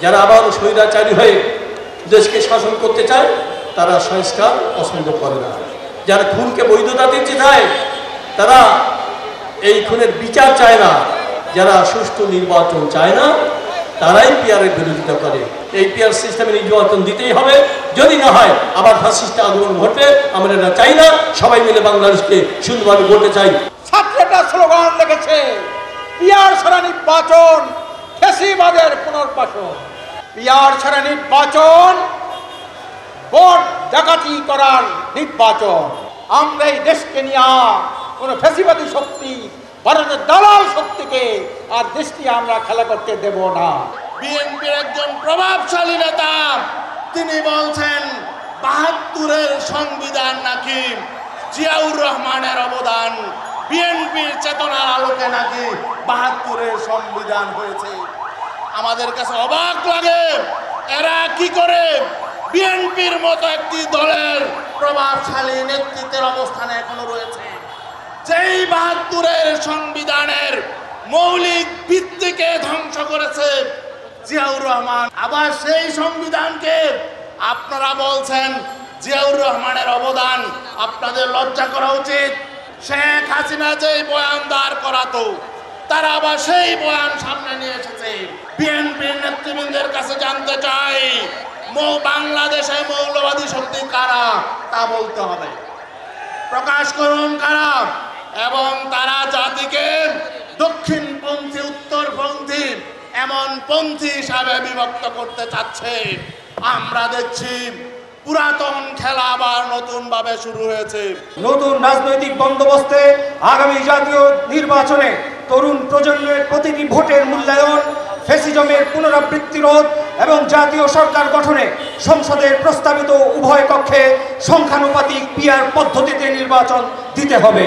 যারা আবারও স্বৈরাচারী হয়ে দেশকে শাসন করতে চায় তারা সংস্কার পছন্দ করে না। যারা খুনকে বৈধতা দিতে চায় তারা এই খুনের বিচার চায় না। যারা সুষ্ঠু নির্বাচন চায় না তারাই পিয়ারের বিরোধিতা করে। এই পিয়ার সিস্টেমে নির্বাচন দিতেই হবে, যদি না হয় আবার ফ্যাসিস্ট আন্দোলন ঘটবে। আমরা এটা চাই না, সবাই মিলে বাংলাদেশকে সুন্দরভাবে গড়তে চাই। ছাত্রটা স্লোগান লেগেছে, পিয়ার ছাড়া নির্বাচন, ফ্যাসিবাদের পুনর্বাসন। পিয়ার ছাড়া নির্বাচন, ভোট ডাকাতি করার নির্বাচন। আমরা এই দেশকে নিয়ে কোনো ফ্যাসিবাদী শক্তি, ভারতের দালাল শক্তিকে আর দেশটি আমরা খেলা করতে দেব না। বিএনপির একজন প্রভাবশালী নেতা তিনি বলছেন ৭২-এর সংবিধান নাকি জিয়াউর রহমানের অবদান, বিএনপির চেতনার আলোকে নাকি ৭২-এর সংবিধান হয়েছে। আমাদের কাছে অবাক লাগে, এরা কি করে বিএনপির মতো একটি দলের প্রভাবশালী নেতৃত্বের অবস্থানে এখনো রয়েছে, যেই ৭২-এর সংবিধানের মৌলিক ভিত্তিকে ধ্বংস করেছে জিয়াউর রহমান। আবার সেই সংবিধানকে আপনারা বলছেন জিয়াউর রহমানের অবদান। আপনাদের লজ্জা করা উচিত। শেখ হাসিনা যেই বয়ান দাঁড় করাতো তারা আবার সেই বয়ান সামনে নিয়ে এসেছে। বিএনপির নেতৃবৃন্দের কাছে জানতে চাই, বাংলাদেশে মৌলবাদী শক্তি কারা তা বলতে হবে, প্রকাশ করুন কারা। এবং তারা জাতিকে দক্ষিণপন্থী, উত্তরপন্থী এমন পন্থী হিসাবে বিভক্ত করতে চাচ্ছে। আমরা দেখছি পুরাতন খেলা আবার নতুন ভাবে শুরু হয়েছে। নতুন রাজনৈতিক বন্দোবস্তে আগামী জাতীয় নির্বাচনে তরুণ প্রজন্মের প্রতিটি ভোটের মূল্যায়ন, ফ্যাসিজমের পুনরাবৃত্তি রোধ এবং জাতীয় সরকার গঠনে সংসদের প্রস্তাবিত উভয় কক্ষে সংখ্যানুপাতিক পিয়ার পদ্ধতিতে নির্বাচন দিতে হবে।